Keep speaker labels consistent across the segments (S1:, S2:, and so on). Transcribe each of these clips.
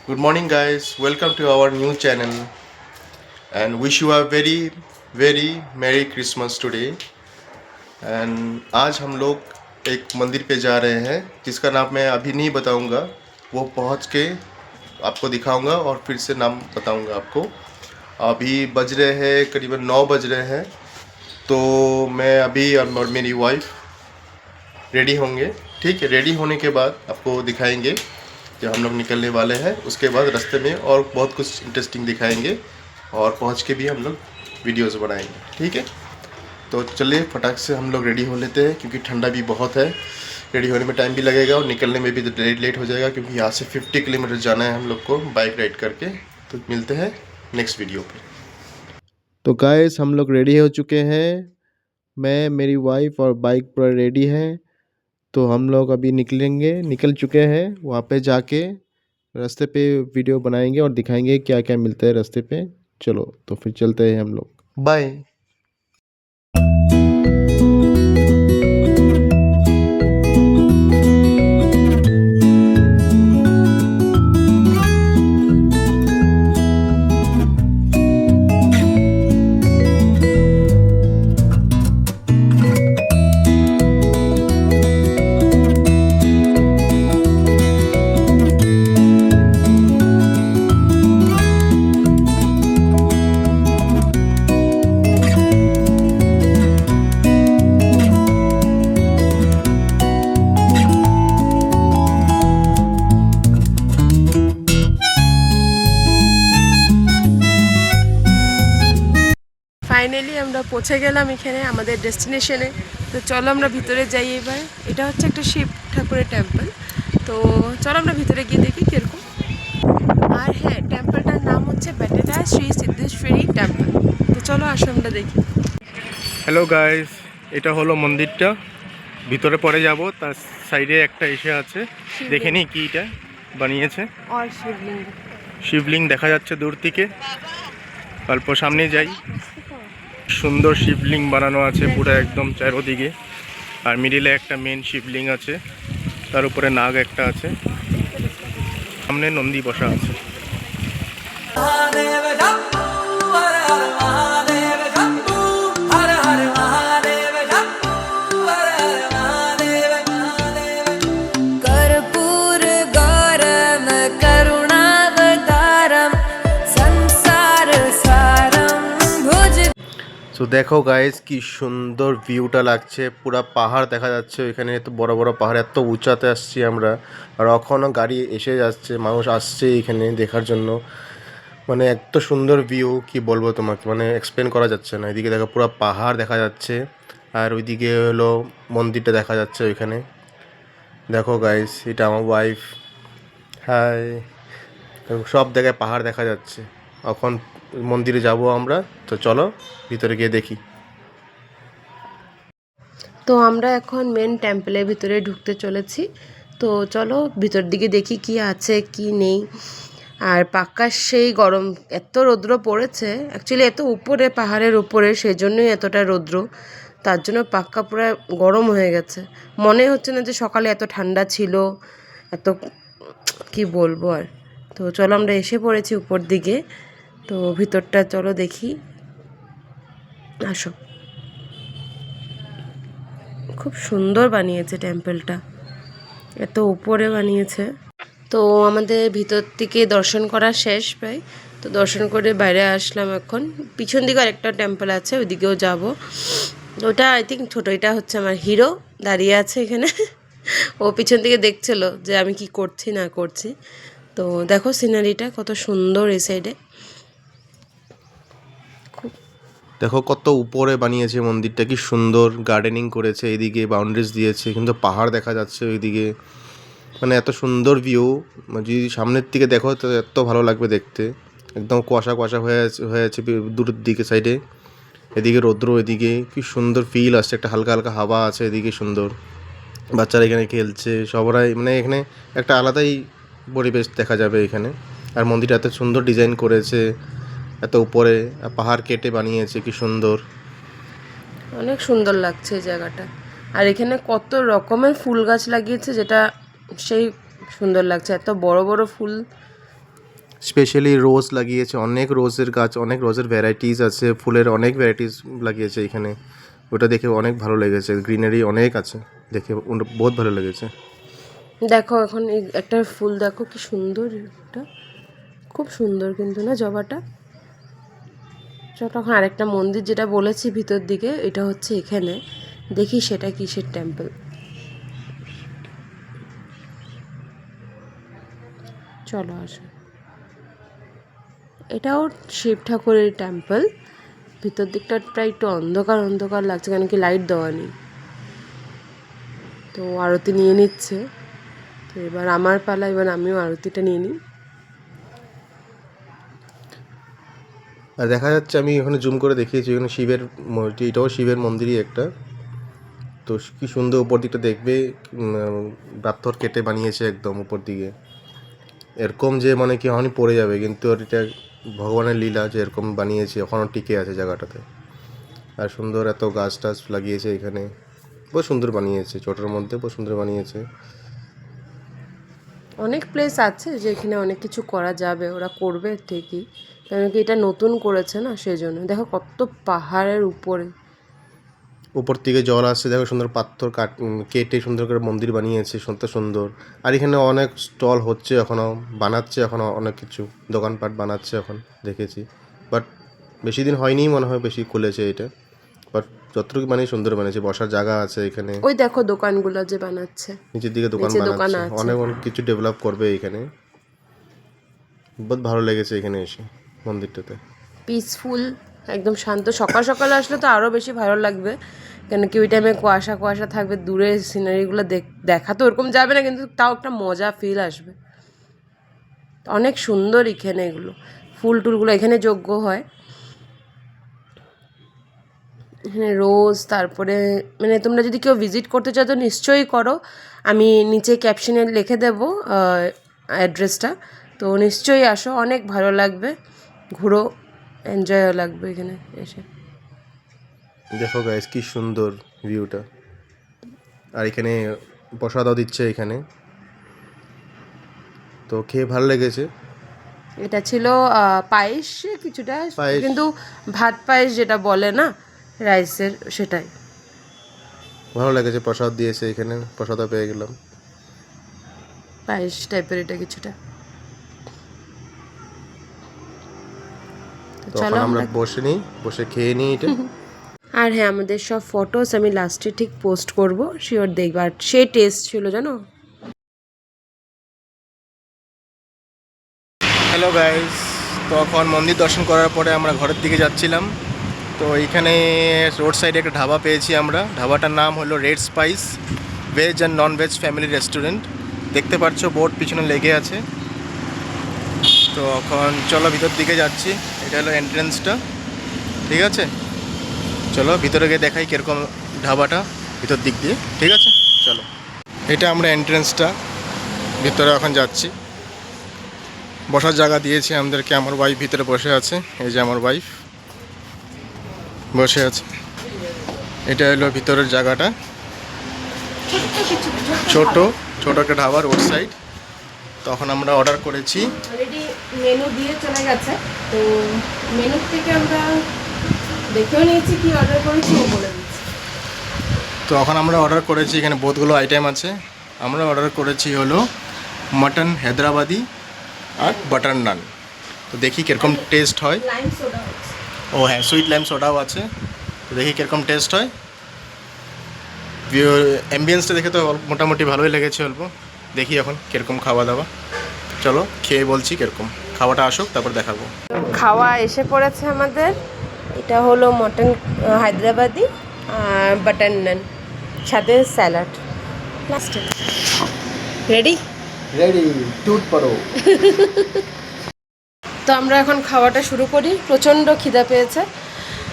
S1: Good morning, guys. Welcome to our new channel and wish you a very very Merry Christmas today. And आज हम लोग एक मंदिर पे जा रहे हैं जिसका नाम मैं अभी नहीं बताऊंगा, वो पहुंच के आपको दिखाऊंगा और फिर से नाम बताऊंगा आपको। अभी बज रहे हैं करीबन 9 बज रहे हैं, तो मैं अभी और मेरी वाइफ रेडी होंगे। ठीक है, रेडी होने के बाद आपको दिखाएंगे जब हम लोग निकलने वाले हैं। उसके बाद रास्ते में और बहुत कुछ इंटरेस्टिंग दिखाएंगे और पहुंच के भी हम लोग वीडियोस बनाएंगे। ठीक है, तो चलिए फटाक से हम लोग रेडी हो लेते हैं क्योंकि ठंडा भी बहुत है। रेडी होने में टाइम भी लगेगा और निकलने में भी लेट हो जाएगा क्योंकि यहाँ से 50 किलोमीटर जाना है हम लोग को बाइक राइड करके। तो मिलते हैं नेक्स्ट वीडियो पे। तो गाइस हम लोग रेडी हो चुके हैं, मैं मेरी वाइफ और बाइक पर रेडी हैं। तो हम लोग अभी निकल चुके हैं। वहाँ पे जाके रास्ते पे वीडियो बनाएंगे और दिखाएंगे क्या क्या मिलता है रास्ते पे। चलो तो फिर चलते हैं हम लोग, बाय।
S2: ফাইনালি আমরা পৌঁছে গেলাম এখানে আমাদের ডেস্টিনেশনে। তো চলো আমরা ভিতরে যাই এবার। এটা হচ্ছে একটা শিব ঠাকুরের টেম্পল। তো চলো আমরা ভিতরে গিয়ে দেখি কীরকম। আর হ্যাঁ, টেম্পলটার নাম হচ্ছে বেটেরা শ্রী সিদ্ধেশ্বরী টেম্পল। তো চলো আসো আমরা দেখি।
S1: হ্যালো গাইস, এটা হলো মন্দিরটা। ভিতরে পরে যাব, তার সাইডে একটা এসে আছে, দেখে নিই কি এটা বানিয়েছে।
S2: আর শিবলিঙ্গ,
S1: শিবলিঙ্গ দেখা যাচ্ছে দূর থেকে। অল্প সামনে যাই, সুন্দর শিবলিঙ্গ বানানো আছে পুরো একদম চারদিকে। আর মিডিলে একটা মেন শিবলিঙ্গ আছে, তার উপরে নাগ একটা আছে, সামনে নন্দী বসা আছে। তো দেখো গাইস কি সুন্দর ভিউটা লাগছে, পুরা পাহাড় দেখা যাচ্ছে ওইখানে। এত বড় বড় পাহাড়, এত উঁচাতে আসছি আমরা। আর এখনও গাড়ি এসে যাচ্ছে, মানুষ আসছে এখানে দেখার জন্য। মানে এত সুন্দর ভিউ কি বলবো তোমাকে, মানে এক্সপ্লেন করা যাচ্ছে না। এদিকে দেখো পুরো পাহাড় দেখা যাচ্ছে, আর ওইদিকে হলো মন্দিরটা দেখা যাচ্ছে ওইখানে। দেখো গাইস, এটা আমার ওয়াইফ। হাই, সব জায়গায় পাহাড় দেখা যাচ্ছে। এখন মন্দিরে যাব আমরা, তো চলো ভিতরে গিয়ে দেখি।
S2: তো আমরা এখন মেন টেম্পলের ভিতরে ঢুকতে চলেছি। তো চলো ভিতর দিকে দেখি কি আছে কি নেই। আর পাক্কা সেই গরম, এত রৌদ্র পড়েছে। অ্যাকচুয়ালি এত উপরে, পাহাড়ের উপরে, সেই জন্যই এতটা রৌদ্র। তার জন্য পাক্কা পুরো গরম হয়ে গেছে। মনে হচ্ছে না যে সকালে এত ঠান্ডা ছিল, এত কি বলবো আর। তো চলো আমরা এসে পড়েছি উপর দিকে। তো ভিতরটা চলো দেখি, আসো। খুব সুন্দর বানিয়েছে টেম্পলটা, এত উপরে বানিয়েছে। তো আমাদের ভিতর থেকে দর্শন করা শেষ প্রায়। তো দর্শন করে বাইরে আসলাম। এখন পিছন দিকে আরেকটা টেম্পল আছে, ওইদিকেও যাব। ওটা আই থিঙ্ক ছোটো, এটা হচ্ছে আমার হিরো দাঁড়িয়ে আছে এখানে। ও পিছন থেকে দেখছিল যে আমি কি করছি না করছি। তো দেখো সিনারিটা কত সুন্দর এই সাইডে।
S1: দেখো কত উপরে বানিয়েছে মন্দিরটা, কি সুন্দর গার্ডেনিং করেছে, এদিকে বাউন্ডারিজ দিয়েছে, কিন্তু পাহাড় দেখা যাচ্ছে ওইদিকে। মানে এত সুন্দর ভিউ, যদি সামনের দিকে দেখো তো এত ভালো লাগবে দেখতে। একদম কুয়াশা কুয়াশা হয়ে আছে দূরের দিকে সাইডে, এদিকে রৌদ্র, এদিকে কি সুন্দর ফিল আসছে, একটা হালকা হালকা হাওয়া আছে এদিকে, সুন্দর। বাচ্চারা এখানে খেলছে সবাই, মানে এখানে একটা আলাদাই পরিবেশ দেখা যাবে এখানে। আর মন্দিরটা এত সুন্দর ডিজাইন করেছে, এত উপরে পাহাড় কেটে বানিয়েছে, কি সুন্দর।
S2: অনেক সুন্দর লাগছে এই জায়গাটা। আর এখানে কত রকমের ফুল গাছ লাগিয়েছে, যেটা সেই সুন্দর লাগছে। এত বড় বড় ফুল,
S1: স্পেশালি রোজ লাগিয়েছে, অনেক রোজের গাছ, অনেক রোজের ভ্যারাইটিস আছে, ফুলের অনেক ভ্যারাইটিস লাগিয়েছে এখানে। ওটা দেখে অনেক ভালো লেগেছে, গ্রিনারি অনেক আছে, দেখে বহুত ভালো লেগেছে।
S2: দেখো এখন এই একটা ফুল দেখো কি সুন্দর, এটা খুব সুন্দর কিন্তু না জবাটা। চলো এখন আরেকটা মন্দির যেটা বলেছি ভিতর দিকে, এটা হচ্ছে এখানে, দেখি সেটা কিসের টেম্পল। চলো আসো, এটাও শিব ঠাকুরের টেম্পল। ভিতর দিকটা প্রায় একটু অন্ধকার অন্ধকার লাগছে, কেন কি লাইট দেওয়া নেই। তো আরতি নিয়ে নিচ্ছে, তো এবার আমার পালা, এবার আমিও আরতিটা নিয়ে নিই।
S1: আর দেখা যাচ্ছে, আমি এখানে জুম করে দেখিয়েছি, এখানে শিবের এটাও শিবের মন্দিরই একটা। তো কি সুন্দর উপর দিকটা দেখবে, পাথর কেটে বানিয়েছে একদম উপর দিকে, এরকম যে মানে কি এখনই পড়ে যাবে, কিন্তু এটা ভগবানের লীলা যে এরকম বানিয়েছে, এখনও টিকে আছে জায়গাটাতে। আর সুন্দর এত গাছ টাছ লাগিয়েছে এখানে, বহু সুন্দর বানিয়েছে, ছোটোর মধ্যে বহু সুন্দর বানিয়েছে।
S2: অনেক প্লেস আছে যেখানে অনেক কিছু করা যাবে, ওরা করবে ঠিকই, কারণ কি এটা নতুন করেছে না, সেজন্য। দেখো কত পাহাড়ের উপরে,
S1: উপর থেকে জল আসছে, দেখো সুন্দর পাথর কেটে সুন্দর করে মন্দির বানিয়েছে, সুন্দর সুন্দর। আর এখানে অনেক স্টল হচ্ছে এখনও, বানাচ্ছে এখনও অনেক কিছু, দোকানপাট বানাচ্ছে এখন দেখেছি। বাট বেশি দিন হয়নি মনে হয়, বেশি খুলেছে এটা। বাট যতটুকু মানে সুন্দর বানিয়েছে, বসার জায়গা আছে এখানে,
S2: ওই দেখো দোকানগুলো যে বানাচ্ছে,
S1: নিচের দিকে দোকান
S2: নিচে দোকান
S1: বানাচ্ছে,
S2: আছে।
S1: অনেক অনেক কিছু ডেভেলপ করবে এখানে। বহুত ভালো লেগেছে এখানে এসে মন্দিরটাতে।
S2: পিসফুল, একদম শান্ত। সকাল সকাল আসলে তো আরও বেশি ভালো লাগবে, কেন কি ওই টাইমে কুয়াশা কুয়াশা থাকবে, দূরের সিনারিগুলো দেখা তো ওরকম যাবে না, কিন্তু তাও একটা মজা ফিল আসবে। অনেক সুন্দর এখানে এগুলো, ফুল টুলগুলো এখানে যজ্ঞ হয় এখানে রোজ। তারপরে মানে তোমরা যদি কেউ ভিজিট করতে চাও তো নিশ্চয়ই করো, আমি নিচে ক্যাপশনে লিখে দেবো অ্যাড্রেসটা, তো নিশ্চয়ই আসো, অনেক ভালো লাগবে, ঘুরো, এনজয়ও লাগবে এখানে এসে।
S1: দেখো গাইস কি সুন্দর ভিউটা। আর এখানে প্রসাদও দিচ্ছে এখানে, তো খেয়ে ভালো লেগেছে।
S2: এটা ছিল পায়েস কিছুটা,
S1: পায়েস,
S2: কিন্তু ভাত পায়েস যেটা বলে না রাইসের, সেটাই।
S1: ভালো লেগেছে, প্রসাদ দিয়েছে এখানে, প্রসাদও পেয়ে গেলাম।
S2: পায়েস টাইপের এটা কিছুটা। তো
S1: তখন
S2: চলো
S1: আমরা
S2: আমরা,
S1: বসে নিই, বসে খেয়ে নিই এটা।
S2: আর হ্যাঁ আমাদের সব ফটোস আমি লাস্টে ঠিক পোস্ট করব, শিওর দেখবা। আর সেই টেস্ট ছিল জানো।
S1: হ্যালো গাইস, তো এখন মন্দির দর্শন করার পরে আমরা ঘরের দিকে যাচ্ছিলাম। তো এইখানে রোড সাইডে একটা ধাবা পেয়েছি আমরা, ধাবাটার নাম হলো red spice veg and non veg family restaurant. দেখতে পাচ্ছ বোর্ড পিছনে লেগে আছে। তো এখন চলো ভিতর দিকে যাচ্ছি, এটা হলো এন্ট্রেন্সটা, ঠিক আছে? চলো ভিতরে গিয়ে দেখাই কীরকম ধাবাটা ভিতর দিক দিয়ে, ঠিক আছে? চলো, এটা আমরা এন্ট্রেন্সটা, ভিতরে এখন যাচ্ছি। বসার জায়গা দিয়েছে আমাদেরকে, আমার ওয়াইফ ভিতরে বসে আছে, এই যে আমার ওয়াইফ বসে আছে। এটা হলো ভিতরের জায়গাটা, ছোট ছোট একটা ধাবা রোড সাইড। তখন আমরা অর্ডার করেছি,
S2: অলরেডি মেনু দিয়ে চলে গেছে, তো মেনু থেকে আমরা দেখেও নিয়েছি কি অর্ডার করেছি, ও বলে দিচ্ছি।
S1: তো এখন আমরা অর্ডার করেছি, এখানে বহুতগুলো আইটেম আছে। আমরা অর্ডার করেছি হলো মটন হায়দ্রাবাদি আর বাটার নান। তো দেখি কীরকম টেস্ট হয়।
S2: লাইম সোডা হচ্ছে।
S1: ও হ্যাঁ, সুইট লাইম সোডাও আছে। তো দেখি কীরকম টেস্ট হয়। অ্যাম্বিয়েন্সটা দেখে তো মোটামুটি ভালোই লেগেছে অল্প। দেখি এখন কীরকম খাওয়া দাওয়া, চলো খেয়ে বলছি কীরকম। খাওয়াটা আসুক তারপর দেখাবো।
S2: খাওয়া এসে পড়েছে আমাদের, এটা হলো মটন হায়দ্রাবাদি আর বাটার নান, সাথে স্যালাড লাস্টে। রেডি
S1: রেডি, টুট পড়ো।
S2: তো আমরা এখন খাওয়াটা শুরু করি। প্রচণ্ড খিদা পেয়েছে,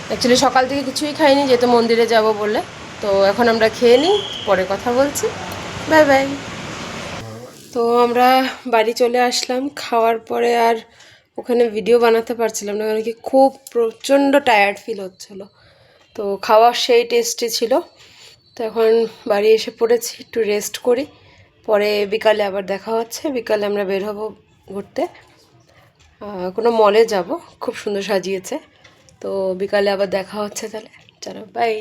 S2: অ্যাকচুয়ালি সকাল থেকে কিছুই খাইনি যেহেতু মন্দিরে যাব বলে। তো এখন আমরা খেয়ে নিই, পরে কথা বলছি, বাই বাই। তো আমরা বাড়ি চলে আসলাম খাওয়ার পরে, আর ওখানে ভিডিও বানাতে পারছিলাম না, কারণ কি খুব প্রচণ্ড টায়ার্ড ফিল হচ্ছিলো। তো খাওয়া সেই টেস্টি ছিল। তো এখন বাড়ি এসে পড়েছি, একটু রেস্ট করি, পরে বিকালে আবার দেখা হচ্ছে। বিকালে আমরা বের হব ঘুরতে। কোনো মলে যাব, খুব সুন্দর সাজিয়েছে। তো বিকালে আবার দেখা হচ্ছে তাহলে, চলো বাই।